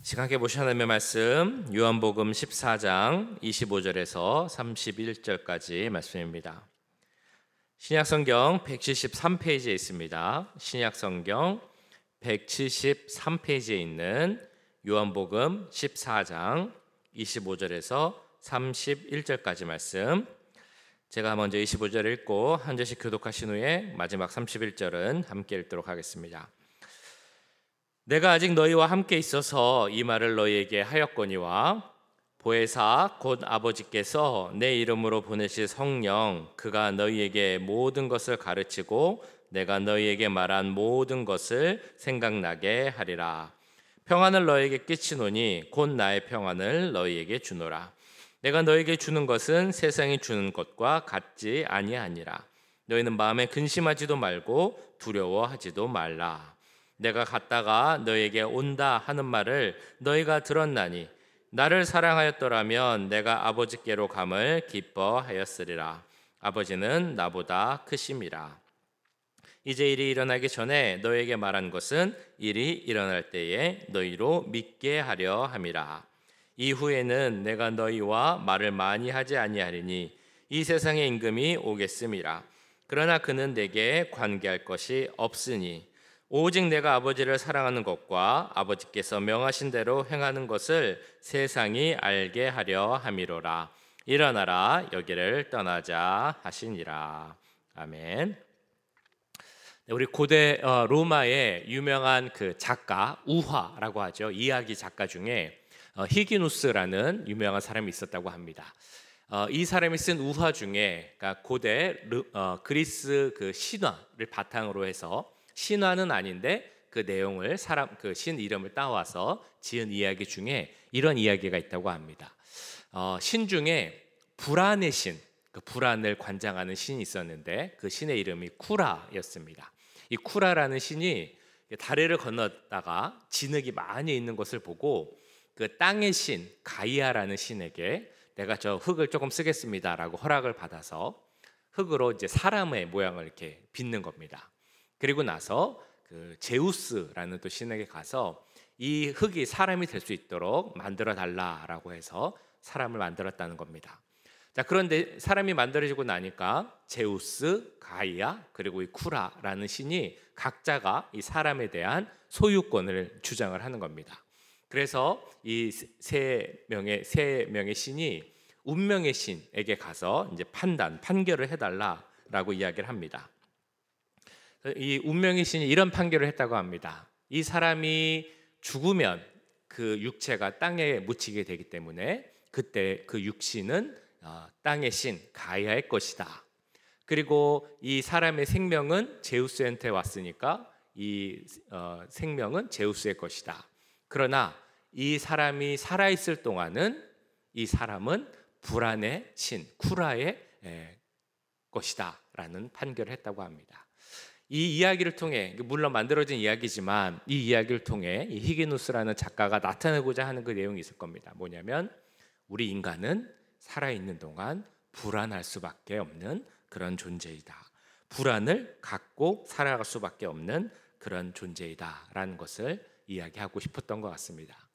시간께 보셔야 하는 말씀 요한복음 14장 25절에서 31절까지 말씀입니다. 신약성경 173페이지에 있습니다. 신약성경 173페이지에 있는 요한복음 14장 25절에서 31절까지 말씀, 제가 먼저 25절 읽고 한 절씩 교독하신 후에 마지막 31절은 함께 읽도록 하겠습니다. 내가 아직 너희와 함께 있어서 이 말을 너희에게 하였거니와 보혜사 곧 아버지께서 내 이름으로 보내실 성령 그가 너희에게 모든 것을 가르치고 내가 너희에게 말한 모든 것을 생각나게 하리라. 평안을 너희에게 끼치노니 곧 나의 평안을 너희에게 주노라. 내가 너희에게 주는 것은 세상이 주는 것과 같지 아니하니라. 너희는 마음에 근심하지도 말고 두려워하지도 말라. 내가 갔다가 너희에게 온다 하는 말을 너희가 들었나니 나를 사랑하였더라면 내가 아버지께로 감을 기뻐하였으리라. 아버지는 나보다 크심이라. 이제 일이 일어나기 전에 너희에게 말한 것은 일이 일어날 때에 너희로 믿게 하려 함이라. 이후에는 내가 너희와 말을 많이 하지 아니하리니 이 세상의 임금이 오겠음이라. 그러나 그는 내게 관계할 것이 없으니 오직 내가 아버지를 사랑하는 것과 아버지께서 명하신 대로 행하는 것을 세상이 알게 하려 함이로라. 일어나라 여기를 떠나자 하시니라. 아멘. 우리 고대 로마의 유명한 그 작가 우화라고 하죠. 이야기 작가 중에 히기누스라는 유명한 사람이 있었다고 합니다. 이 사람이 쓴 우화 중에 그러니까 고대 그리스 그 신화를 바탕으로 해서, 신화는 아닌데 그 내용을 그 신 이름을 따와서 지은 이야기 중에 이런 이야기가 있다고 합니다. 신 중에 불안의 신, 그 불안을 관장하는 신이 있었는데 그 신의 이름이 쿠라였습니다. 이 쿠라라는 신이 다리를 건너다가 진흙이 많이 있는 것을 보고 그 땅의 신 가이아라는 신에게 내가 저 흙을 조금 쓰겠습니다라고 허락을 받아서 흙으로 이제 사람의 모양을 이렇게 빚는 겁니다. 그리고 나서 그 제우스라는 또 신에게 가서 이 흙이 사람이 될 수 있도록 만들어 달라라고 해서 사람을 만들었다는 겁니다. 자, 그런데 사람이 만들어지고 나니까 제우스, 가이아 그리고 이 쿠라라는 신이 각자가 이 사람에 대한 소유권을 주장을 하는 겁니다. 그래서 이 세 명의 신이 운명의 신에게 가서 이제 판결을 해달라라고 이야기를 합니다. 이 운명의 신이 이런 판결을 했다고 합니다. 이 사람이 죽으면 그 육체가 땅에 묻히게 되기 때문에 그때 그 육신은 땅의 신 가이아의 것이다. 그리고 이 사람의 생명은 제우스한테 왔으니까 이 생명은 제우스의 것이다. 그러나 이 사람이 살아있을 동안은 이 사람은 불안의 신 쿠라의 것이다 라는 판결을 했다고 합니다. 이 이야기를 통해, 물론 만들어진 이야기지만 이 이야기를 통해 이 히기누스라는 작가가 나타내고자 하는 그 내용이 있을 겁니다. 뭐냐면 우리 인간은 살아있는 동안 불안할 수밖에 없는 그런 존재이다. 불안을 갖고 살아갈 수밖에 없는 그런 존재이다 라는 것을 이야기하고 싶었던 것 같습니다.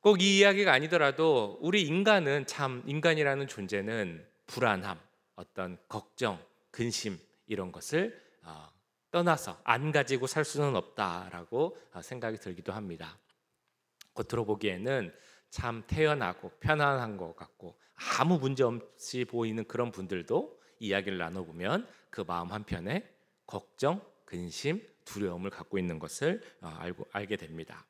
꼭 이 이야기가 아니더라도 우리 인간은 참, 인간이라는 존재는 불안함, 어떤 걱정, 근심 이런 것을 떠나서 안 가지고 살 수는 없다라고 생각이 들기도 합니다. 겉으로 보기에는 참 태연하고 편안한 것 같고 아무 문제 없이 보이는 그런 분들도 이야기를 나눠보면 그 마음 한편에 걱정, 근심, 두려움을 갖고 있는 것을 알게 됩니다.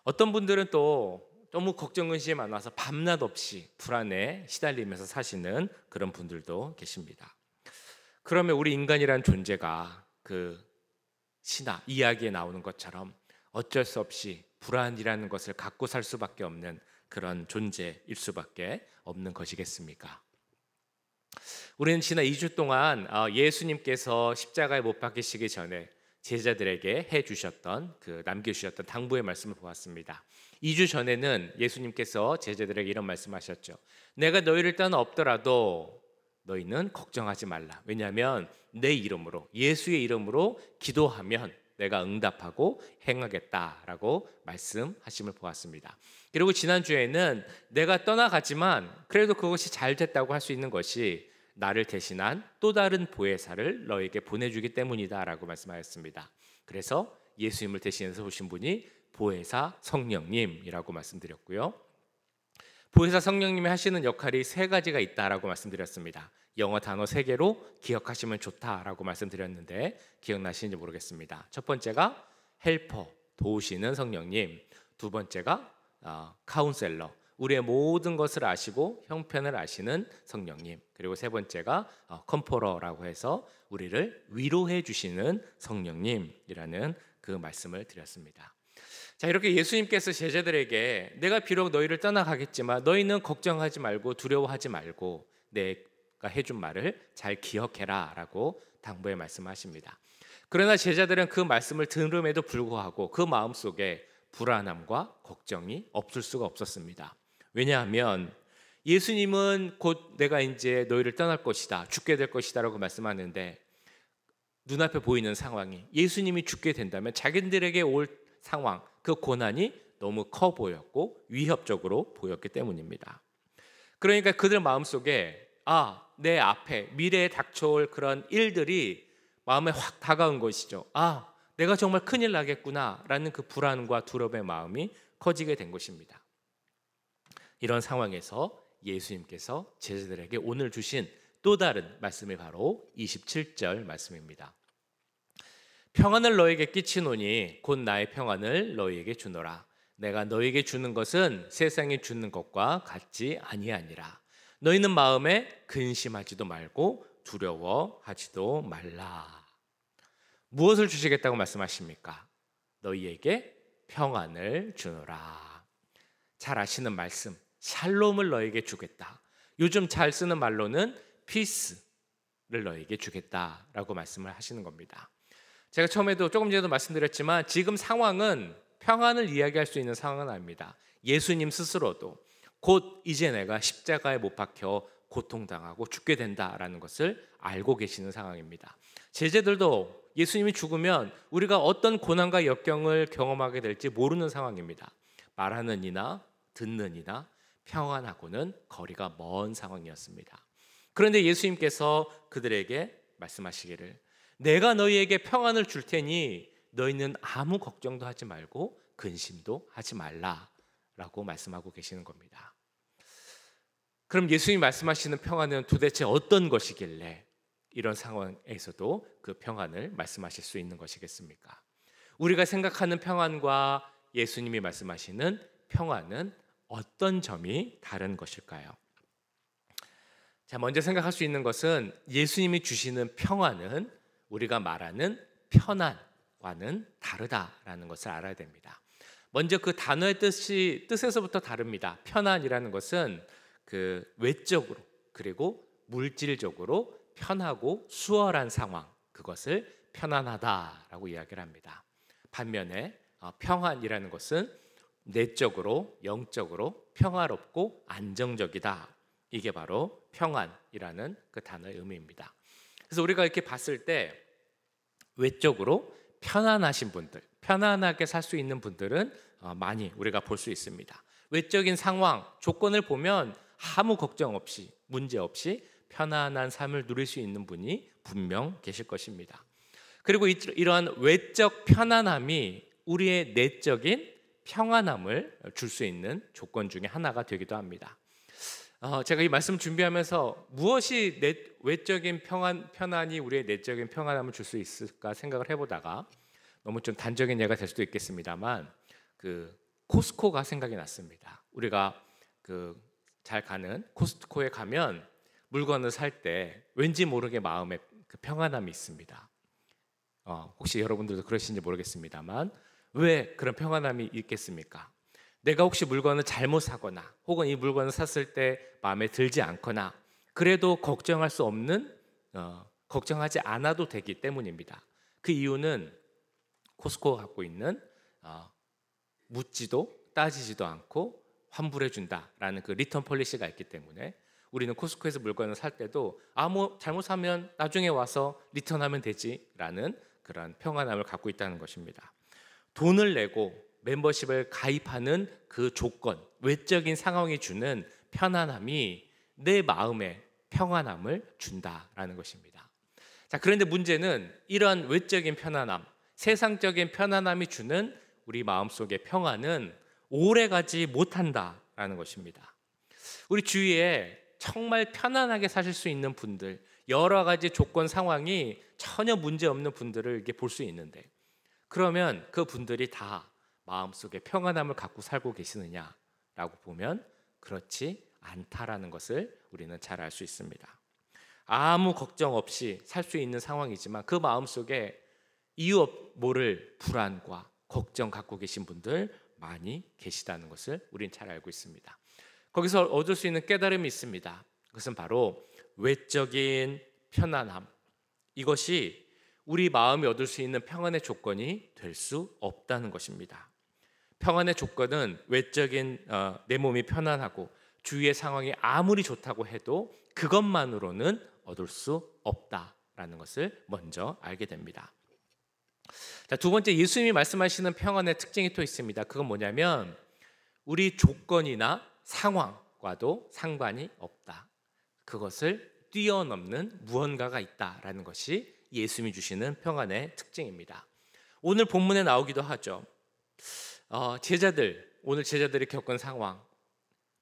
어떤 분들은 또 너무 걱정, 근심이 많아서 밤낮 없이 불안에 시달리면서 사시는 그런 분들도 계십니다. 그러면 우리 인간이란 존재가 그 신화 이야기에 나오는 것처럼 어쩔 수 없이 불안이라는 것을 갖고 살 수밖에 없는 그런 존재일 수밖에 없는 것이겠습니까? 우리는 지난 2주 동안 예수님께서 십자가에 못 박히시기 전에 제자들에게 해주셨던 남겨주셨던 당부의 말씀을 보았습니다. 2주 전에는 예수님께서 제자들에게 이런 말씀하셨죠. 내가 너희를 떠나 없더라도 너희는 걱정하지 말라. 왜냐하면 내 이름으로, 예수의 이름으로 기도하면 내가 응답하고 행하겠다라고 말씀하심을 보았습니다. 그리고 지난주에는 내가 떠나가지만 그래도 그것이 잘 됐다고 할 수 있는 것이 나를 대신한 또 다른 보혜사를 너에게 보내주기 때문이다라고 말씀하였습니다. 그래서 예수님을 대신해서 오신 분이 보혜사 성령님이라고 말씀드렸고요. 보혜사 성령님이 하시는 역할이 세 가지가 있다라고 말씀드렸습니다. 영어 단어 3개로 기억하시면 좋다라고 말씀드렸는데 기억나시는지 모르겠습니다. 첫 번째가 헬퍼, 도우시는 성령님. 두 번째가 카운셀러, 우리의 모든 것을 아시고 형편을 아시는 성령님. 그리고 세 번째가 컴포러라고 해서 우리를 위로해 주시는 성령님이라는 그 말씀을 드렸습니다. 자, 이렇게 예수님께서 제자들에게 내가 비록 너희를 떠나가겠지만 너희는 걱정하지 말고 두려워하지 말고 내가 해준 말을 잘 기억해라 라고 당부의 말씀하십니다. 그러나 제자들은 그 말씀을 들음에도 불구하고 그 마음속에 불안함과 걱정이 없을 수가 없었습니다. 왜냐하면 예수님은 곧 내가 이제 너희를 떠날 것이다, 죽게 될 것이다 라고 말씀하는데 눈앞에 보이는 상황이 예수님이 죽게 된다면 자기들에게 올 상황, 그 고난이 너무 커 보였고 위협적으로 보였기 때문입니다. 그러니까 그들 마음속에 내 앞에 미래에 닥쳐올 그런 일들이 마음에 확 다가온 것이죠. 내가 정말 큰일 나겠구나 라는 그 불안과 두려움의 마음이 커지게 된 것입니다. 이런 상황에서 예수님께서 제자들에게 오늘 주신 또 다른 말씀이 바로 27절 말씀입니다. 평안을 너에게 끼치노니 곧 나의 평안을 너희에게 주노라. 내가 너희에게 주는 것은 세상이 주는 것과 같지 아니하니라. 너희는 마음에 근심하지도 말고 두려워하지도 말라. 무엇을 주시겠다고 말씀하십니까? 너희에게 평안을 주노라. 잘 아시는 말씀, 샬롬을 너희에게 주겠다. 요즘 잘 쓰는 말로는 피스를 너희에게 주겠다라고 말씀을 하시는 겁니다. 제가 처음에도 조금 전에도 말씀드렸지만 지금 상황은 평안을 이야기할 수 있는 상황은 아닙니다. 예수님 스스로도 곧 이제 내가 십자가에 못 박혀 고통당하고 죽게 된다라는 것을 알고 계시는 상황입니다. 제자들도 예수님이 죽으면 우리가 어떤 고난과 역경을 경험하게 될지 모르는 상황입니다. 말하는 이나 듣는 이나 평안하고는 거리가 먼 상황이었습니다. 그런데 예수님께서 그들에게 말씀하시기를 내가 너희에게 평안을 줄 테니 너희는 아무 걱정도 하지 말고 근심도 하지 말라라고 말씀하고 계시는 겁니다. 그럼 예수님이 말씀하시는 평안은 도대체 어떤 것이길래 이런 상황에서도 그 평안을 말씀하실 수 있는 것이겠습니까? 우리가 생각하는 평안과 예수님이 말씀하시는 평안은 어떤 점이 다른 것일까요? 자, 먼저 생각할 수 있는 것은 예수님이 주시는 평안은 우리가 말하는 편안과는 다르다라는 것을 알아야 됩니다. 먼저 그 단어의 뜻에서부터 다릅니다. 편안이라는 것은 그 외적으로 그리고 물질적으로 편하고 수월한 상황, 그것을 편안하다라고 이야기를 합니다. 반면에 평안이라는 것은 내적으로 영적으로 평화롭고 안정적이다. 이게 바로 평안이라는 그 단어의 의미입니다. 그래서 우리가 이렇게 봤을 때 외적으로 편안하신 분들, 편안하게 살 수 있는 분들은 많이 우리가 볼 수 있습니다. 외적인 상황, 조건을 보면 아무 걱정 없이, 문제 없이 편안한 삶을 누릴 수 있는 분이 분명 계실 것입니다. 그리고 이러한 외적 편안함이 우리의 내적인 평안함을 줄 수 있는 조건 중에 하나가 되기도 합니다. 제가 이 말씀 준비하면서 무엇이 외적인 편안이 우리의 내적인 평안함을 줄 수 있을까 생각을 해보다가 너무 좀 단적인 예가 될 수도 있겠습니다만 그 코스트코가 생각이 났습니다. 우리가 그 잘 가는 코스트코에 가면 물건을 살 때 왠지 모르게 마음에 그 평안함이 있습니다. 혹시 여러분들도 그러신지 모르겠습니다만 왜 그런 평안함이 있겠습니까? 내가 혹시 물건을 잘못 사거나 혹은 이 물건을 샀을 때 마음에 들지 않거나 그래도 걱정할 수 없는 걱정하지 않아도 되기 때문입니다. 그 이유는 코스트코가 갖고 있는 묻지도 따지지도 않고 환불해 준다라는 그 리턴 폴리시가 있기 때문에 우리는 코스트코에서 물건을 살 때도 뭐 잘못 사면 나중에 와서 리턴하면 되지라는 그런 평안함을 갖고 있다는 것입니다. 돈을 내고 멤버십을 가입하는 그 조건, 외적인 상황이 주는 편안함이 내 마음에 평안함을 준다라는 것입니다. 자, 그런데 문제는 이러한 외적인 편안함, 세상적인 편안함이 주는 우리 마음속의 평안은 오래가지 못한다라는 것입니다. 우리 주위에 정말 편안하게 사실 수 있는 분들, 여러 가지 조건 상황이 전혀 문제 없는 분들을 이렇게 볼 수 있는데, 그러면 그 분들이 다 마음속에 평안함을 갖고 살고 계시느냐라고 보면 그렇지 않다라는 것을 우리는 잘 알 수 있습니다. 아무 걱정 없이 살 수 있는 상황이지만 그 마음속에 이유 모를 불안과 걱정 갖고 계신 분들 많이 계시다는 것을 우리는 잘 알고 있습니다. 거기서 얻을 수 있는 깨달음이 있습니다. 그것은 바로 외적인 편안함, 이것이 우리 마음이 얻을 수 있는 평안의 조건이 될 수 없다는 것입니다. 평안의 조건은 외적인 내 몸이 편안하고 주위의 상황이 아무리 좋다고 해도 그것만으로는 얻을 수 없다라는 것을 먼저 알게 됩니다. 자, 두 번째, 예수님이 말씀하시는 평안의 특징이 또 있습니다. 그건 뭐냐면 우리 조건이나 상황과도 상관이 없다. 그것을 뛰어넘는 무언가가 있다라는 것이 예수님이 주시는 평안의 특징입니다. 오늘 본문에 나오기도 하죠. 오늘 제자들이 겪은 상황,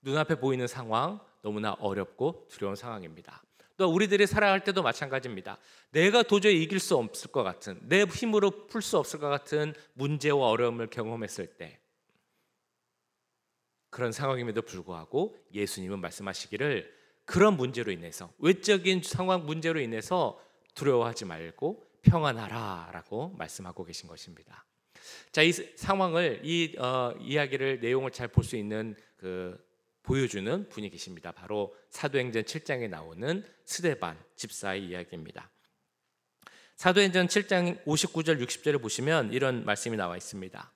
눈앞에 보이는 상황, 너무나 어렵고 두려운 상황입니다. 또 우리들이 살아갈 때도 마찬가지입니다. 내가 도저히 이길 수 없을 것 같은, 내 힘으로 풀 수 없을 것 같은 문제와 어려움을 경험했을 때, 그런 상황임에도 불구하고 예수님은 말씀하시기를 그런 문제로 인해서, 외적인 상황 문제로 인해서 두려워하지 말고 평안하라라고 말씀하고 계신 것입니다. 자, 이 상황을, 이야기를, 내용을 잘 볼 수 있는 보여주는 분이 계십니다. 바로 사도행전 7장에 나오는 스데반 집사의 이야기입니다. 사도행전 7장 59절 60절을 보시면 이런 말씀이 나와 있습니다.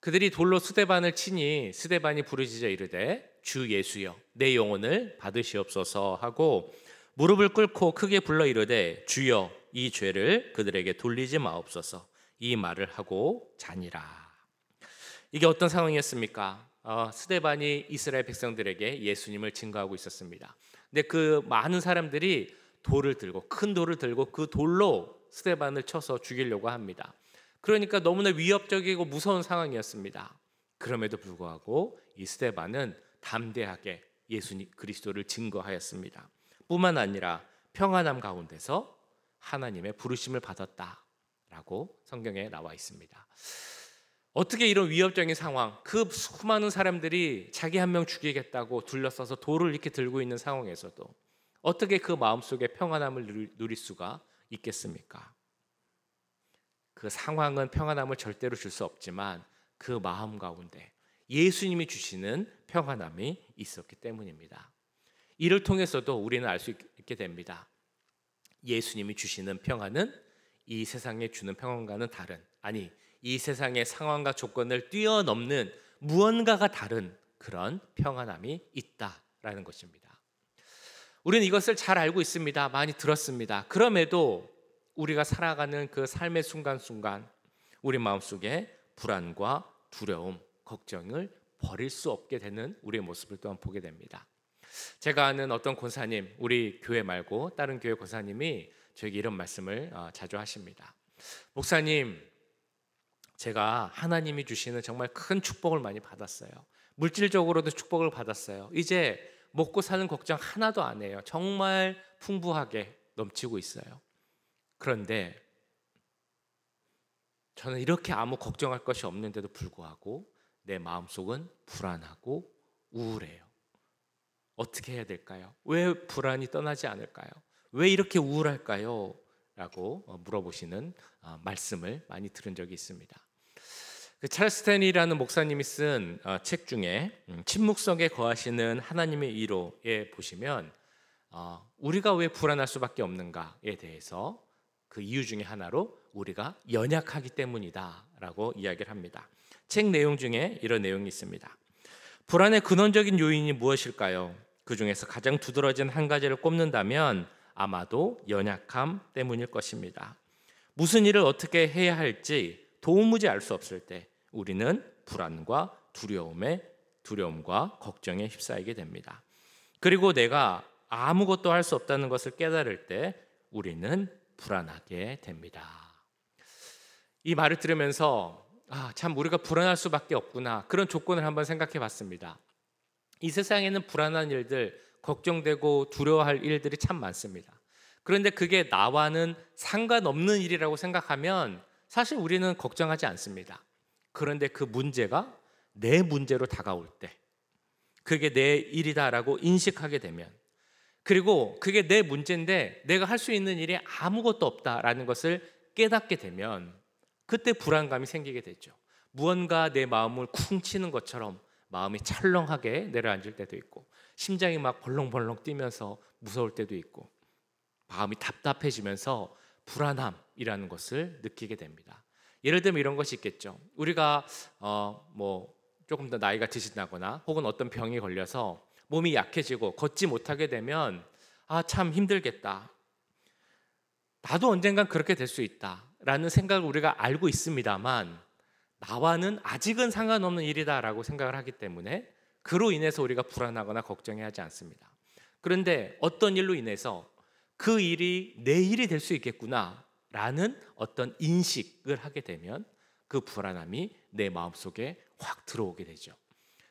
그들이 돌로 스데반을 치니 스데반이 부르짖어 이르되 주 예수여 내 영혼을 받으시옵소서 하고 무릎을 꿇고 크게 불러 이르되 주여 이 죄를 그들에게 돌리지 마옵소서, 이 말을 하고 자니라. 이게 어떤 상황이었습니까? 스데반이 이스라엘 백성들에게 예수님을 증거하고 있었습니다. 근데 그 많은 사람들이 큰 돌을 들고 그 돌로 스데반을 쳐서 죽이려고 합니다. 그러니까 너무나 위협적이고 무서운 상황이었습니다. 그럼에도 불구하고 이 스데반은 담대하게 예수님 그리스도를 증거하였습니다. 뿐만 아니라 평안함 가운데서 하나님의 부르심을 받았다라고 성경에 나와 있습니다. 어떻게 이런 위협적인 상황, 그 수많은 사람들이 자기 한 명 죽이겠다고 둘러싸서 돌을 이렇게 들고 있는 상황에서도 어떻게 그 마음속에 평안함을 누릴 수가 있겠습니까? 그 상황은 평안함을 절대로 줄 수 없지만 그 마음 가운데 예수님이 주시는 평안함이 있었기 때문입니다. 이를 통해서도 우리는 알 수 있게 됩니다. 예수님이 주시는 평안은 이 세상에 주는 평안과는 다른, 아니 이 세상의 상황과 조건을 뛰어넘는 무언가가 다른 그런 평안함이 있다라는 것입니다. 우리는 이것을 잘 알고 있습니다. 많이 들었습니다. 그럼에도 우리가 살아가는 그 삶의 순간순간 우리 마음속에 불안과 두려움, 걱정을 버릴 수 없게 되는 우리의 모습을 또한 보게 됩니다. 제가 아는 어떤 권사님, 우리 교회 말고 다른 교회 권사님이 저에게 이런 말씀을 자주 하십니다. 목사님, 제가 하나님이 주시는 정말 큰 축복을 많이 받았어요. 물질적으로도 축복을 받았어요. 이제 먹고 사는 걱정 하나도 안 해요. 정말 풍부하게 넘치고 있어요. 그런데 저는 이렇게 아무 걱정할 것이 없는데도 불구하고 내 마음속은 불안하고 우울해요. 어떻게 해야 될까요? 왜 불안이 떠나지 않을까요? 왜 이렇게 우울할까요? 라고 물어보시는 말씀을 많이 들은 적이 있습니다. 찰스 스탠리라는 목사님이 쓴 책 중에 침묵 속에 거하시는 하나님의 위로에 보시면 우리가 왜 불안할 수밖에 없는가에 대해서 그 이유 중에 하나로 우리가 연약하기 때문이다 라고 이야기를 합니다. 책 내용 중에 이런 내용이 있습니다. 불안의 근원적인 요인이 무엇일까요? 그 중에서 가장 두드러진 한 가지를 꼽는다면 아마도 연약함 때문일 것입니다. 무슨 일을 어떻게 해야 할지 도무지 알 수 없을 때 우리는 불안과 두려움과 걱정에 휩싸이게 됩니다. 그리고 내가 아무것도 할 수 없다는 것을 깨달을 때 우리는 불안하게 됩니다. 이 말을 들으면서 참 우리가 불안할 수밖에 없구나, 그런 조건을 한번 생각해 봤습니다. 이 세상에는 불안한 일들, 걱정되고 두려워할 일들이 참 많습니다. 그런데 그게 나와는 상관없는 일이라고 생각하면 사실 우리는 걱정하지 않습니다. 그런데 그 문제가 내 문제로 다가올 때, 그게 내 일이다라고 인식하게 되면, 그리고 그게 내 문제인데 내가 할 수 있는 일이 아무것도 없다라는 것을 깨닫게 되면 그때 불안감이 생기게 되죠. 무언가 내 마음을 쿵 치는 것처럼 마음이 철렁하게 내려앉을 때도 있고, 심장이 막 벌렁벌렁 뛰면서 무서울 때도 있고, 마음이 답답해지면서 불안함이라는 것을 느끼게 됩니다. 예를 들면 이런 것이 있겠죠. 우리가 조금 더 나이가 드신다거나 혹은 어떤 병이 걸려서 몸이 약해지고 걷지 못하게 되면 참 힘들겠다, 나도 언젠간 그렇게 될 수 있다라는 생각을 우리가 알고 있습니다만, 나와는 아직은 상관없는 일이다라고 생각을 하기 때문에 그로 인해서 우리가 불안하거나 걱정해하지 않습니다. 그런데 어떤 일로 인해서 그 일이 내 일이 될 수 있겠구나라는 어떤 인식을 하게 되면 그 불안함이 내 마음속에 확 들어오게 되죠.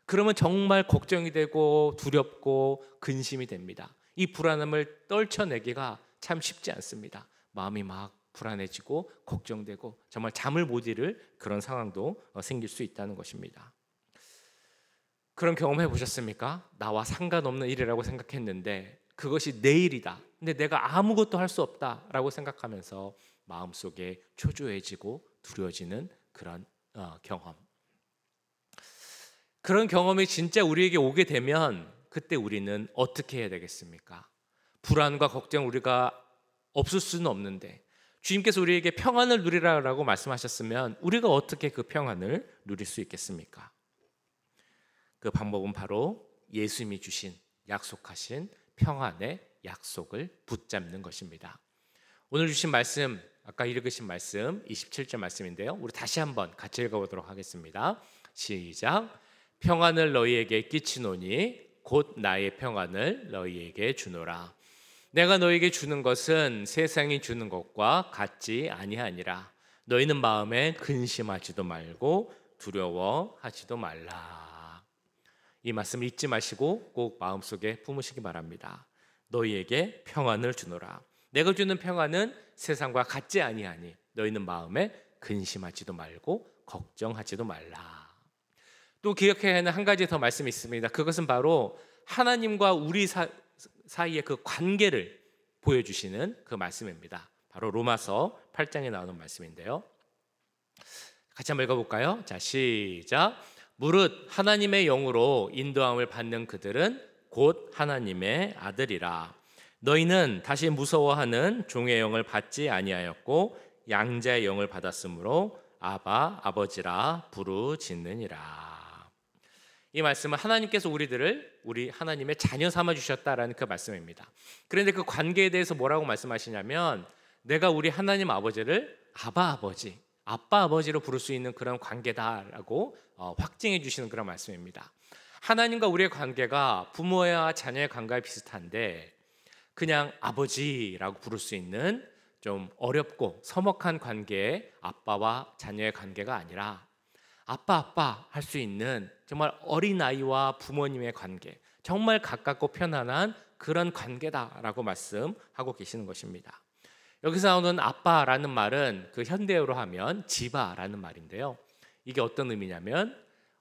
그러면 정말 걱정이 되고 두렵고 근심이 됩니다. 이 불안함을 떨쳐내기가 참 쉽지 않습니다. 마음이 막 불안해지고 걱정되고 정말 잠을 못 이룰 그런 상황도 생길 수 있다는 것입니다. 그런 경험해 보셨습니까? 나와 상관없는 일이라고 생각했는데 그것이 내 일이다, 근데 내가 아무것도 할 수 없다라고 생각하면서 마음속에 초조해지고 두려워지는 그런 경험. 그런 경험이 진짜 우리에게 오게 되면 그때 우리는 어떻게 해야 되겠습니까? 불안과 걱정 우리가 없을 수는 없는데 주님께서 우리에게 평안을 누리라고 말씀하셨으면 우리가 어떻게 그 평안을 누릴 수 있겠습니까? 그 방법은 바로 예수님이 주신, 약속하신 평안의 약속을 붙잡는 것입니다. 오늘 주신 말씀, 아까 읽으신 말씀 27절 말씀인데요, 우리 다시 한번 같이 읽어보도록 하겠습니다. 시작. 평안을 너희에게 끼치노니 곧 나의 평안을 너희에게 주노라. 내가 너희에게 주는 것은 세상이 주는 것과 같지 아니하니라. 너희는 마음에 근심하지도 말고 두려워하지도 말라. 이 말씀을 잊지 마시고 꼭 마음속에 품으시기 바랍니다. 너희에게 평안을 주노라. 내가 주는 평안은 세상과 같지 아니하니 너희는 마음에 근심하지도 말고 걱정하지도 말라. 또 기억해야 하는 한 가지 더 말씀이 있습니다. 그것은 바로 하나님과 우리 사이의 그 관계를 보여주시는 그 말씀입니다. 바로 로마서 8장에 나오는 말씀인데요, 같이 한번 읽어볼까요? 자, 시작. 무릇 하나님의 영으로 인도함을 받는 그들은 곧 하나님의 아들이라. 너희는 다시 무서워하는 종의 영을 받지 아니하였고 양자의 영을 받았으므로 아바 아버지라 부르짖느니라. 이 말씀은 하나님께서 우리 하나님의 자녀 삼아 주셨다라는 그 말씀입니다. 그런데 그 관계에 대해서 뭐라고 말씀하시냐면, 내가 우리 하나님 아버지를 아바 아버지, 아빠 아버지로 부를 수 있는 그런 관계다라고 확증해 주시는 그런 말씀입니다. 하나님과 우리의 관계가 부모와 자녀의 관계와 비슷한데 그냥 아버지라고 부를 수 있는 좀 어렵고 서먹한 관계의 아빠와 자녀의 관계가 아니라 아빠 할 수 있는 정말 어린아이와 부모님의 관계, 정말 가깝고 편안한 그런 관계다라고 말씀하고 계시는 것입니다. 여기서 나오는 아빠라는 말은 그 현대어로 하면 지바라는 말인데요, 이게 어떤 의미냐면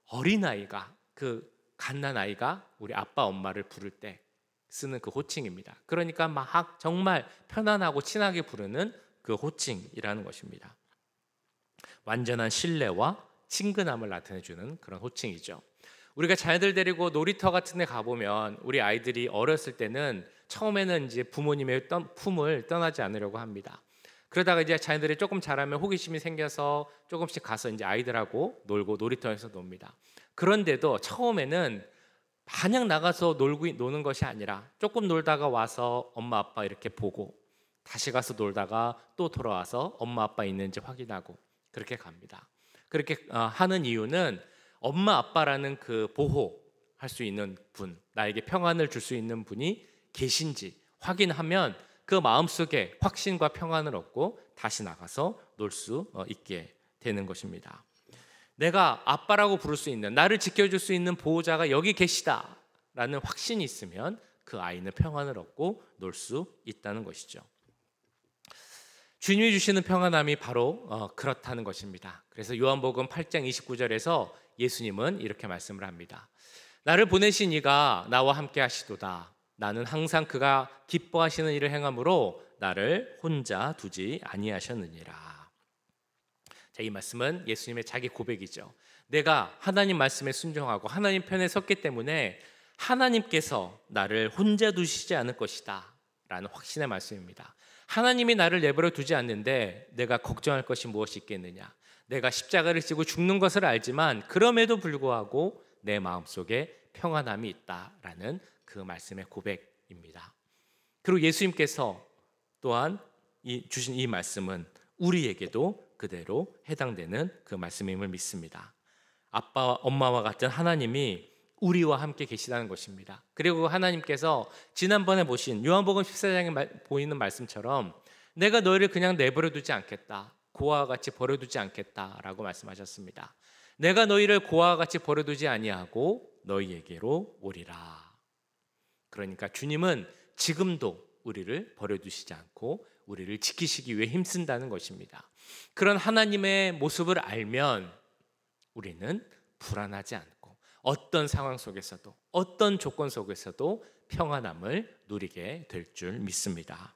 어린아이가, 그 갓난아이가 우리 아빠 엄마를 부를 때 쓰는 그 호칭입니다. 그러니까 막 정말 편안하고 친하게 부르는 그 호칭이라는 것입니다. 완전한 신뢰와 친근함을 나타내주는 그런 호칭이죠. 우리가 자녀들 데리고 놀이터 같은 데 가보면 우리 아이들이 어렸을 때는 처음에는 이제 부모님의 품을 떠나지 않으려고 합니다. 그러다가 이제 자녀들이 조금 자라면 호기심이 생겨서 조금씩 가서 이제 아이들하고 놀고 놀이터에서 놉니다. 그런데도 처음에는 마냥 나가서 노는 것이 아니라 조금 놀다가 와서 엄마 아빠 이렇게 보고 다시 가서 놀다가 또 돌아와서 엄마 아빠 있는지 확인하고 그렇게 갑니다. 그렇게 하는 이유는 엄마 아빠라는 그 보호할 수 있는 분, 나에게 평안을 줄 수 있는 분이 계신지 확인하면 그 마음속에 확신과 평안을 얻고 다시 나가서 놀 수 있게 되는 것입니다. 내가 아빠라고 부를 수 있는, 나를 지켜줄 수 있는 보호자가 여기 계시다라는 확신이 있으면 그 아이는 평안을 얻고 놀 수 있다는 것이죠. 주님이 주시는 평안함이 바로 그렇다는 것입니다. 그래서 요한복음 8장 29절에서 예수님은 이렇게 말씀을 합니다. 나를 보내신 이가 나와 함께 하시도다. 나는 항상 그가 기뻐하시는 일을 행함으로 나를 혼자 두지 아니하셨느니라. 자, 이 말씀은 예수님의 자기 고백이죠. 내가 하나님 말씀에 순종하고 하나님 편에 섰기 때문에 하나님께서 나를 혼자 두시지 않을 것이다 라는 확신의 말씀입니다. 하나님이 나를 내버려 두지 않는데 내가 걱정할 것이 무엇이 있겠느냐. 내가 십자가를 지고 죽는 것을 알지만 그럼에도 불구하고 내 마음속에 평안함이 있다라는 그 말씀의 고백입니다. 그리고 예수님께서 또한 주신 이 말씀은 우리에게도 그대로 해당되는 그 말씀임을 믿습니다. 아빠와 엄마와 같은 하나님이 우리와 함께 계시다는 것입니다. 그리고 하나님께서 지난번에 보신 요한복음 14장에 보이는 말씀처럼 내가 너희를 그냥 내버려 두지 않겠다, 고아와 같이 버려두지 않겠다라고 말씀하셨습니다. 내가 너희를 고아와 같이 버려두지 아니하고 너희에게로 오리라. 그러니까 주님은 지금도 우리를 버려두시지 않고 우리를 지키시기 위해 힘쓴다는 것입니다. 그런 하나님의 모습을 알면 우리는 불안하지 않고 어떤 상황 속에서도 어떤 조건 속에서도 평안함을 누리게 될 줄 믿습니다.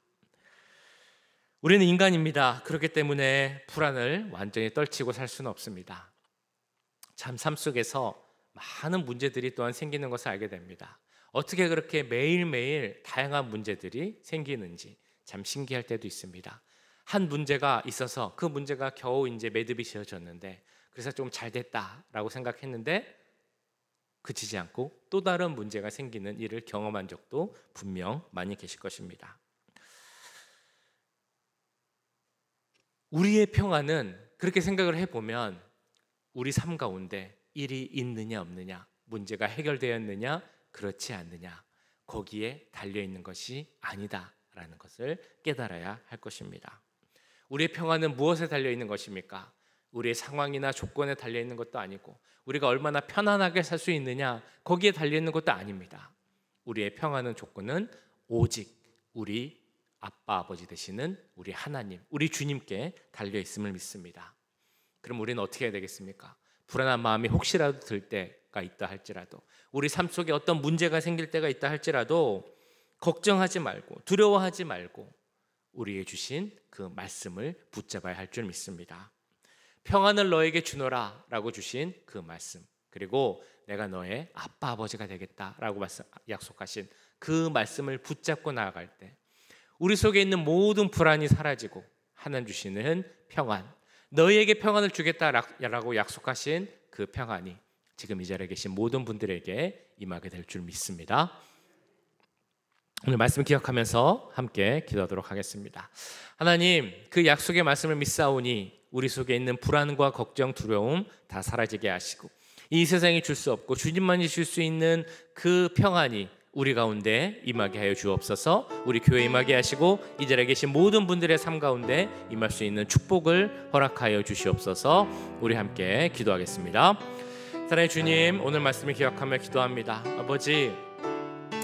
우리는 인간입니다. 그렇기 때문에 불안을 완전히 떨치고 살 수는 없습니다. 참 삶 속에서 많은 문제들이 또한 생기는 것을 알게 됩니다. 어떻게 그렇게 매일매일 다양한 문제들이 생기는지 참 신기할 때도 있습니다. 한 문제가 있어서 그 문제가 겨우 이제 매듭이 지어졌는데 그래서 좀 잘 됐다라고 생각했는데 그치지 않고 또 다른 문제가 생기는 일을 경험한 적도 분명 많이 계실 것입니다. 우리의 평안은 그렇게 생각을 해보면 우리 삶 가운데 일이 있느냐 없느냐, 문제가 해결되었느냐 그렇지 않느냐, 거기에 달려있는 것이 아니다라는 것을 깨달아야 할 것입니다. 우리의 평안은 무엇에 달려있는 것입니까? 우리의 상황이나 조건에 달려있는 것도 아니고 우리가 얼마나 편안하게 살 수 있느냐 거기에 달려있는 것도 아닙니다. 우리의 평안은 조건은 오직 우리 아빠 아버지 되시는 우리 하나님, 우리 주님께 달려있음을 믿습니다. 그럼 우리는 어떻게 해야 되겠습니까? 불안한 마음이 혹시라도 들 때가 있다 할지라도, 우리 삶 속에 어떤 문제가 생길 때가 있다 할지라도 걱정하지 말고 두려워하지 말고 우리의 주신 그 말씀을 붙잡아야 할 줄 믿습니다. 평안을 너에게 주노라 라고 주신 그 말씀, 그리고 내가 너의 아빠 아버지가 되겠다라고 약속하신 그 말씀을 붙잡고 나아갈 때 우리 속에 있는 모든 불안이 사라지고 하나님 주시는 평안, 너희에게 평안을 주겠다라고 약속하신 그 평안이 지금 이 자리에 계신 모든 분들에게 임하게 될 줄 믿습니다. 오늘 말씀 기억하면서 함께 기도하도록 하겠습니다. 하나님, 그 약속의 말씀을 믿사오니 우리 속에 있는 불안과 걱정, 두려움 다 사라지게 하시고 이 세상이 줄 수 없고 주님만이 줄 수 있는 그 평안이 우리 가운데 임하게 하여 주옵소서. 우리 교회에 임하게 하시고 이 자리에 계신 모든 분들의 삶 가운데 임할 수 있는 축복을 허락하여 주시옵소서. 우리 함께 기도하겠습니다. 사랑의 주님, 오늘 말씀을 기억하며 기도합니다. 아버지,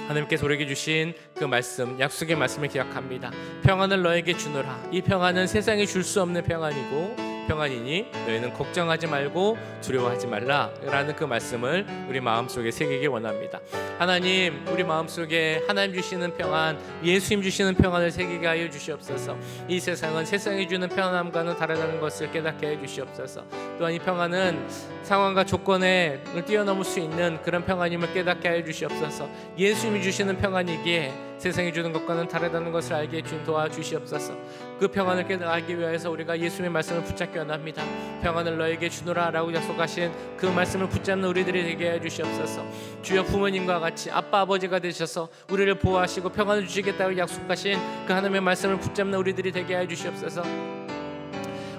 하나님께서 우리에게 주신 그 말씀, 약속의 말씀을 기억합니다. 평안을 너에게 주노라. 이 평안은 세상이 줄 수 없는 평안이고 평안이니 너희는 걱정하지 말고 두려워하지 말라라는 그 말씀을 우리 마음속에 새기길 원합니다. 하나님, 우리 마음속에 하나님 주시는 평안, 예수님 주시는 평안을 새기게 하여 주시옵소서. 이 세상은 세상이 주는 평안함과는 다르다는 것을 깨닫게 해 주시옵소서. 또한 이 평안은 상황과 조건을 뛰어넘을 수 있는 그런 평안임을 깨닫게 하여 주시옵소서. 예수님이 주시는 평안이기에 세상이 주는 것과는 다르다는 것을 알게 주님 도와주시옵소서. 그 평안을 깨닫기 위해서 우리가 예수님의 말씀을 붙잡기 원합니다. 평안을 너에게 주노라 라고 약속하신 그 말씀을 붙잡는 우리들이 되게 해 주시옵소서. 주여, 부모님과 같이 아빠 아버지가 되셔서 우리를 보호하시고 평안을 주시겠다고 약속하신 그 하나님의 말씀을 붙잡는 우리들이 되게 해 주시옵소서.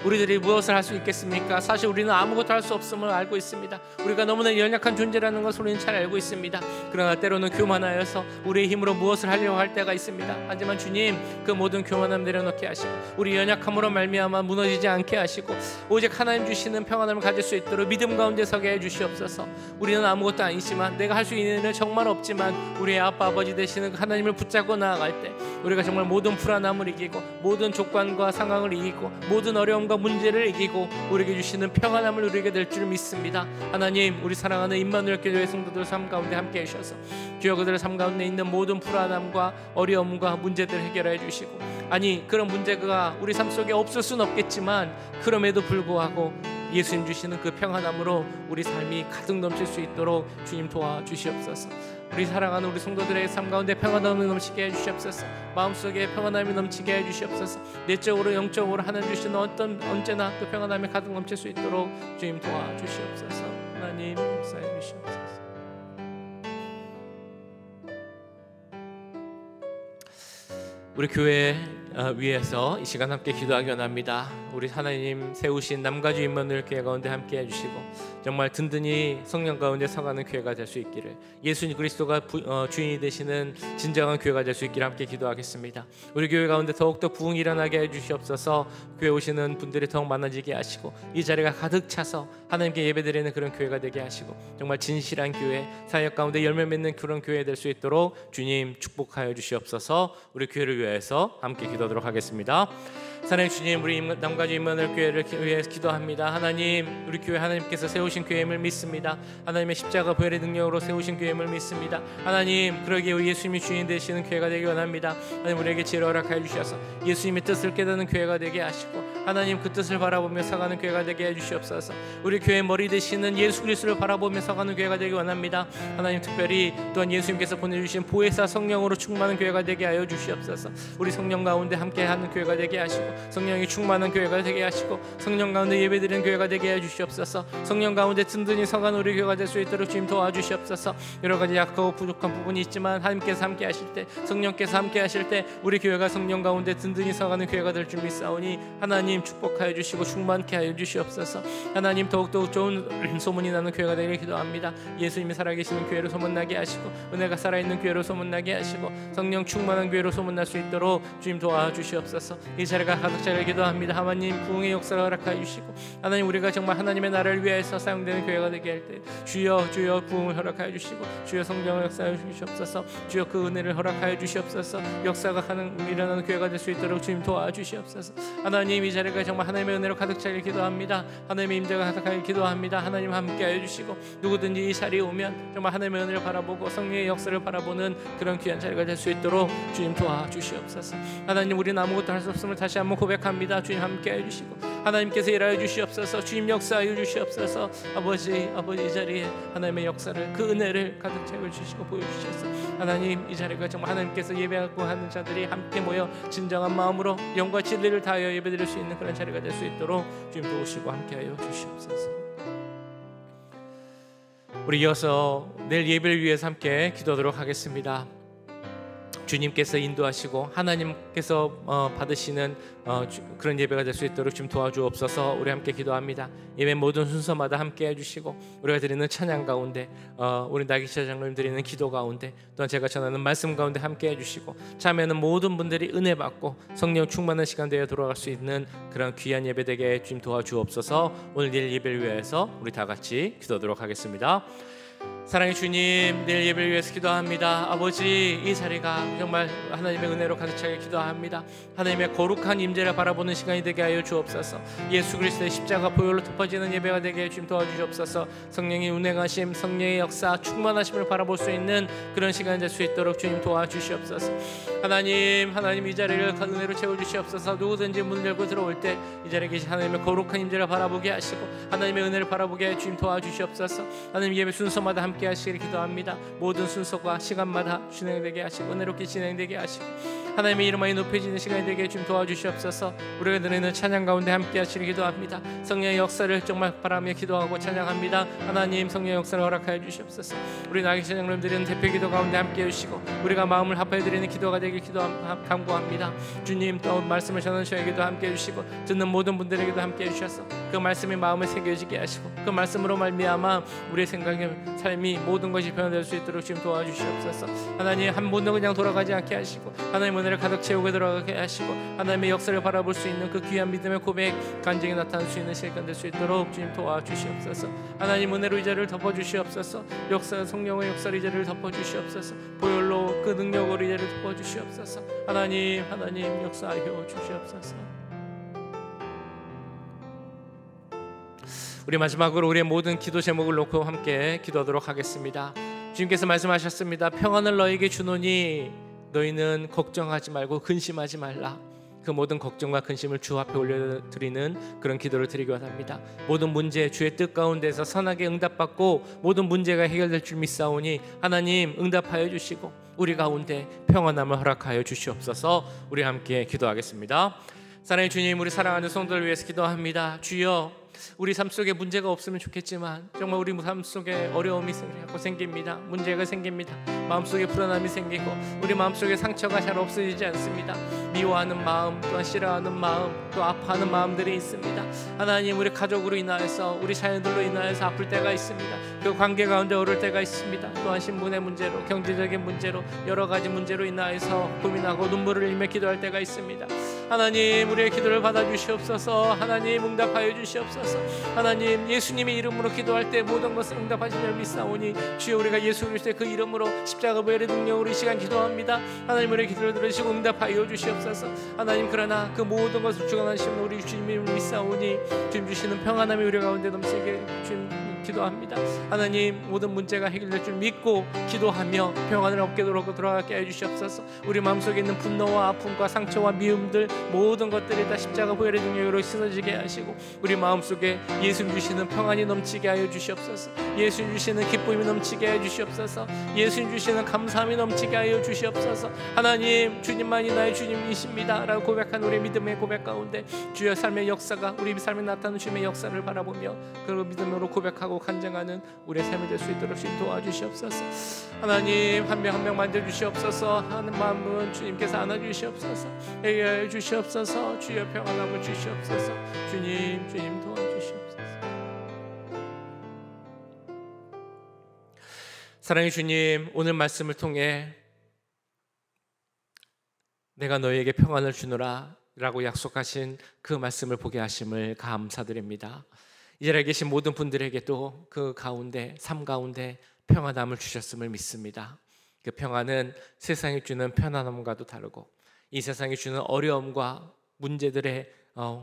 우리들이 무엇을 할 수 있겠습니까? 사실 우리는 아무것도 할 수 없음을 알고 있습니다. 우리가 너무나 연약한 존재라는 것을 우리는 잘 알고 있습니다. 그러나 때로는 교만하여서 우리의 힘으로 무엇을 하려고 할 때가 있습니다. 하지만 주님, 그 모든 교만함 내려놓게 하시고 우리 연약함으로 말미암아 무너지지 않게 하시고 오직 하나님 주시는 평안함을 가질 수 있도록 믿음 가운데 서게 해 주시옵소서. 우리는 아무것도 아니지만, 내가 할 수 있는 일은 정말 없지만, 우리의 아빠 아버지 되시는 그 하나님을 붙잡고 나아갈 때 우리가 정말 모든 불안함을 이기고 모든 조건과 상황을 이기고 모든 어려움과 문제를 이기고 우리에게 주시는 평안함을 누리게 될 줄 믿습니다. 하나님, 우리 사랑하는 임마누엘 교회 성도들 삶 가운데 함께 해주셔서 주여 그들의 삶 가운데 있는 모든 불안함과 어려움과 문제들을 해결해 주시고, 아니 그런 문제가 우리 삶 속에 없을 수는 없겠지만 그럼에도 불구하고 예수님 주시는 그 평안함으로 우리 삶이 가득 넘칠 수 있도록 주님 도와주시옵소서. 우리 사랑하는 우리 성도들의 삶 가운데 평안함이 넘치게 해주시옵소서. 마음속에 평안함이 넘치게 해주시옵소서. 내적으로 영적으로 하나님 주시는 언제나 그 평안함이 가득 넘칠 수 있도록 주님 도와주시옵소서. 하나님 역사해 주시옵소서. 우리 교회 위에서 이 시간 함께 기도하기 원합니다. 우리 하나님 세우신 남가주 임마누엘 교회 가운데 함께 해주시고 정말 든든히 성령 가운데 서가는 교회가 될 수 있기를, 예수님 그리스도가 주인이 되시는 진정한 교회가 될 수 있기를 함께 기도하겠습니다. 우리 교회 가운데 더욱더 부흥이 일어나게 해주시옵소서. 교회 오시는 분들이 더욱 많아지게 하시고 이 자리가 가득 차서 하나님께 예배드리는 그런 교회가 되게 하시고 정말 진실한 교회, 사역 가운데 열매 맺는 그런 교회 될 수 있도록 주님 축복하여 주시옵소서. 우리 교회를 위해서 함께 기도하도록 하겠습니다. 사랑의 주님, 우리 남가주 임마누엘 교회를 위해서 기도합니다. 하나님, 우리 교회 하나님께서 세우신 교회임을 믿습니다. 하나님의 십자가 부활의 능력으로 세우신 교회임을 믿습니다. 하나님, 그러기에 예수님이 주인 되시는 교회가 되기 원합니다. 하나님, 우리에게 지혜를 허락하여 주셔서 예수님의 뜻을 깨닫는 교회가 되게 하시고 하나님 그 뜻을 바라보며 서가는 교회가 되게 해주시옵소서. 우리 교회 머리 되시는 예수 그리스도를 바라보며 서가는 교회가 되기 원합니다. 하나님, 특별히 또한 예수님께서 보내주신 보혜사 성령으로 충만한 교회가 되게 하여 주시옵소서. 우리 성령 가운데 함께하는 교회가 되게 하시고 성령이 충만한 교회가 되게 하시고 성령 가운데 예배드리는 교회가 되게 해 주시옵소서. 성령 가운데 든든히 서가는 우리 교회가 될 수 있도록 주님 도와주시옵소서. 여러 가지 약하고 부족한 부분이 있지만 하나님께서 함께 하실 때, 성령께서 함께 하실 때 우리 교회가 성령 가운데 든든히 서가는 교회가 될 줄 믿사오니 하나님 축복하여 주시고 충만케 하여 주시옵소서. 하나님, 더욱더욱 좋은 소문이 나는 교회가 되기를 기도합니다. 예수님이 살아계시는 교회로 소문나게 하시고 은혜가 살아있는 교회로 소문나게 하시고 성령 충만한 교회로 소문날 수 있도록 주님 도와주시옵소서. 이 자리가 가득 차기를 기도합니다. 하나님, 부흥의 역사를 허락하여 주시고 하나님, 우리가 정말 하나님의 나라를 위해서 사용되는 교회가 되게 할 때 주여 주여 부흥을 허락하여 주시고 주여 성령을 역사하여 주시옵소서. 주여 그 은혜를 허락하여 주시옵소서. 역사가 일어나는 교회가 될 수 있도록 주님 도와주시옵소서. 하나님, 이 자리가 정말 하나님의 은혜로 가득 차기를 기도합니다. 하나님의 임재가 가득하길 기도합니다. 하나님 함께하여 주시고 누구든지 이 자리에 오면 정말 하나님의 은혜를 바라보고 성령의 역사를 바라보는 그런 귀한 자리가 될 수 있도록 주님 도와주시옵소서. 하나님, 우리는 아무것도 할 수 없음을 다시 한번 고백합니다. 주님 함께하여 주시고 하나님께서 일하여 주시옵소서. 주님 역사하여 주시옵소서. 아버지 이 자리에 하나님의 역사를, 그 은혜를 가득 채워 주시고 보여주셔서 하나님, 이 자리가 정말 하나님께서 예배하고 하는 자들이 함께 모여 진정한 마음으로 영과 진리를 다하여 예배드릴 수 있는 그런 자리가 될 수 있도록 주님 도우시고 함께하여 주시옵소서. 우리 이어서 내일 예배를 위해서 함께 기도하도록 하겠습니다. 주님께서 인도하시고 하나님께서 받으시는 그런 예배가 될 수 있도록 좀 도와주옵소서. 우리 함께 기도합니다. 예배 모든 순서마다 함께 해주시고 우리가 드리는 찬양 가운데, 우리 나기샤 장로님 드리는 기도 가운데, 또한 제가 전하는 말씀 가운데 함께 해주시고 참여하는 모든 분들이 은혜 받고 성령 충만한 시간 되어 돌아갈 수 있는 그런 귀한 예배 되게 좀 도와주옵소서. 오늘 내일 예배를 위해서 우리 다 같이 기도하도록 하겠습니다. 사랑의 주님, 내일 예배를 위해서 기도합니다. 아버지, 이 자리가 정말 하나님의 은혜로 가득 차게 기도합니다. 하나님의 거룩한 임재를 바라보는 시간이 되게 하여 주옵소서. 예수 그리스도의 십자가 보혈로 덮어지는 예배가 되게 해 주님 도와주시옵소서. 성령의 운행하심, 성령의 역사, 충만하심을 바라볼 수 있는 그런 시간이 될 수 있도록 주님 도와주시옵소서. 하나님 이 자리를 은혜로 채워주시옵소서. 누구든지 문을 열고 들어올 때 이 자리에 계신 하나님의 거룩한 임재를 바라보게 하시고 하나님의 은혜를 바라보게 해 주님 도와주시옵소서. 하나님 예배 순서마다 함께 하시기를 기도합니다. 모든 순서가 시간마다 진행되게 하시고 은혜롭게 진행되게 하시고 하나님의 이름만이 높여지는 시간이 되게 좀 도와주시옵소서. 우리가 드리는 찬양 가운데 함께 하시기를 기도합니다. 성령의 역사를 정말 바라며 기도하고 찬양합니다. 하나님 성령의 역사를 허락하여 주시옵소서. 우리 나에게 찬양을 드리는 대표 기도 가운데 함께 해주시고 우리가 마음을 합하여 드리는 기도가 되길 간구합니다. 주님 또 말씀을 전하는 저에게도 함께 해주시고 듣는 모든 분들에게도 함께 해주셔서 그 말씀이 마음에 새겨지게 하시고 그 말씀으로 말미암아 우리의 생각의 삶이 모든 것이 변화될 수 있도록 지금 도와주시옵소서. 하나님 한 번도 그냥 돌아가지 않게 하시고 하나님 은혜를 가득 채우게 들어가게 하시고 하나님의 역사를 바라볼 수 있는 그 귀한 믿음의 고백 간증이 나타날 수 있는 시간 될 수 있도록 주님 도와주시옵소서. 하나님 은혜로 이 자리를 덮어주시옵소서. 역사 성령의 역사를 이 자리를 덮어주시옵소서. 보혈로 그 능력으로 이 자리를 덮어주시옵소서. 하나님 역사하여 주시옵소서. 우리 마지막으로 우리의 모든 기도 제목을 놓고 함께 기도하도록 하겠습니다. 주님께서 말씀하셨습니다. 평안을 너에게 주노니 너희는 걱정하지 말고 근심하지 말라. 그 모든 걱정과 근심을 주 앞에 올려드리는 그런 기도를 드리기 원합니다. 모든 문제 주의 뜻 가운데서 선하게 응답받고 모든 문제가 해결될 줄 믿사오니 하나님 응답하여 주시고 우리 가운데 평안함을 허락하여 주시옵소서. 우리 함께 기도하겠습니다. 사랑의 주님, 우리 사랑하는 성도를 위해서 기도합니다. 주여, 우리 삶 속에 문제가 없으면 좋겠지만 정말 우리 삶 속에 어려움이 생깁니다. 문제가 생깁니다. 마음속에 불안함이 생기고 우리 마음속에 상처가 잘 없어지지 않습니다. 미워하는 마음, 또한 싫어하는 마음, 또 아파하는 마음들이 있습니다. 하나님, 우리 가족으로 인하여서 우리 자녀들로 인하여서 아플 때가 있습니다. 그 관계 가운데 어려울 때가 있습니다. 또한 신분의 문제로, 경제적인 문제로, 여러 가지 문제로 인하여서 고민하고 눈물을 흘리며 기도할 때가 있습니다. 하나님, 우리의 기도를 받아주시옵소서. 하나님, 응답하여 주시옵소서. 하나님, 예수님의 이름으로 기도할 때 모든 것을 응답하시는 줄 믿사오니 주여, 우리가 예수 그리스도의 그 이름으로 십자가 보혈의 능력으로 이 시간 기도합니다. 하나님, 우리의 기도를 들으시고 응답하여 주시옵소서. 하나님, 그러나 그 모든 것을 주관하시는 우리 주님을 믿사오니 주님 주시는 평안함이 우리 가운데 넘치게 주님 기도합니다. 하나님, 모든 문제가 해결될 줄 믿고 기도하며 평안을 얻게 돌아가게 해주시옵소서. 우리 마음속에 있는 분노와 아픔과 상처와 미움들 모든 것들이 다 십자가 보혈의 능력으로 씻어지게 하시고 우리 마음속에 예수 주시는 평안이 넘치게 하여 주시옵소서. 예수 주시는 기쁨이 넘치게 하여 주시옵소서. 예수 주시는 감사함이 넘치게 하여 주시옵소서. 하나님, 주님만이 나의 주님이십니다 라고 고백한 우리 믿음의 고백 가운데 주의 삶의 역사가 우리 삶에 나타나는 주님의 역사를 바라보며 그 믿음으로 고백하고 간증하는 우리의 삶이 될 수 있도록 주님 도와주시옵소서. 하나님, 한 명 한 명 만져주시옵소서. 하는 마음은 주님께서 안아주시옵소서. 해결해 주시옵소서. 주여 평안함을 주시옵소서. 주님 도와주시옵소서. 사랑의 주님, 오늘 말씀을 통해 내가 너희에게 평안을 주노라 라고 약속하신 그 말씀을 보게 하심을 감사드립니다. 이 자리에 계신 모든 분들에게도 그 가운데, 삶 가운데 평안함을 주셨음을 믿습니다. 그 평안은 세상이 주는 편안함과도 다르고 이 세상이 주는 어려움과 문제들에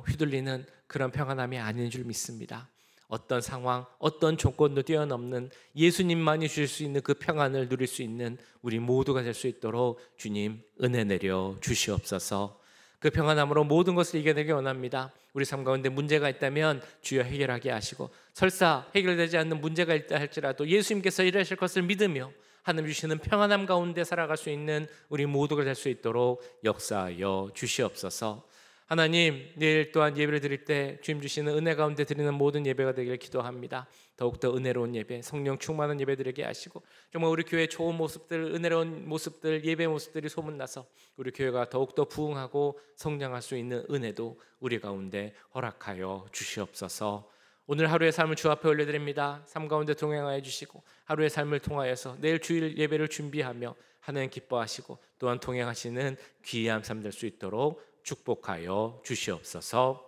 휘둘리는 그런 평안함이 아닌 줄 믿습니다. 어떤 상황, 어떤 조건도 뛰어넘는 예수님만이 주실 수 있는 그 평안을 누릴 수 있는 우리 모두가 될 수 있도록 주님 은혜 내려 주시옵소서. 그 평안함으로 모든 것을 이겨내기 원합니다. 우리 삶 가운데 문제가 있다면 주여 해결하게 하시고 설사 해결되지 않는 문제가 있다 할지라도 예수님께서 일하실 것을 믿으며 하나님 주시는 평안함 가운데 살아갈 수 있는 우리 모두가 될 수 있도록 역사하여 주시옵소서. 하나님, 내일 또한 예배를 드릴 때 주님 주시는 은혜 가운데 드리는 모든 예배가 되기를 기도합니다. 더욱더 은혜로운 예배, 성령 충만한 예배 드리게 하시고 정말 우리 교회의 좋은 모습들, 은혜로운 모습들, 예배 모습들이 소문나서 우리 교회가 더욱더 부흥하고 성장할 수 있는 은혜도 우리 가운데 허락하여 주시옵소서. 오늘 하루의 삶을 주 앞에 올려드립니다. 삶 가운데 동행하여 주시고 하루의 삶을 통하여서 내일 주일 예배를 준비하며 하나님 기뻐하시고 또한 동행하시는 귀한 삶 될 수 있도록 축복하여 주시옵소서.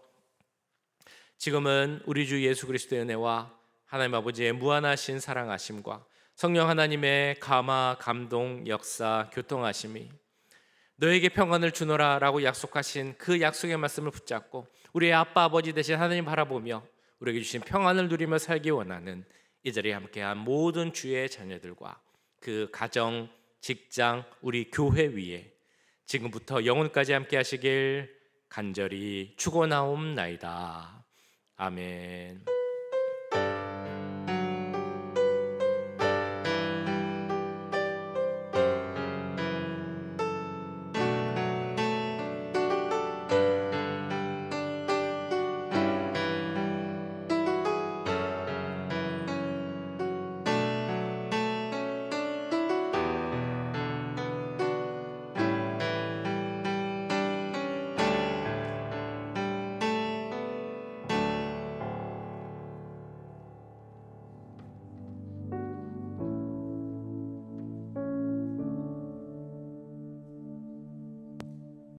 지금은 우리 주 예수 그리스도의 은혜와 하나님 아버지의 무한하신 사랑하심과 성령 하나님의 감화, 감동, 역사, 교통하심이 너에게 평안을 주노라 라고 약속하신 그 약속의 말씀을 붙잡고 우리의 아빠 아버지 되신 하나님 바라보며 우리에게 주신 평안을 누리며 살기 원하는 이 자리에 함께한 모든 주의 자녀들과 그 가정, 직장, 우리 교회 위에 지금부터 영혼까지 함께 하시길 간절히 축원하옵나이다. 아멘.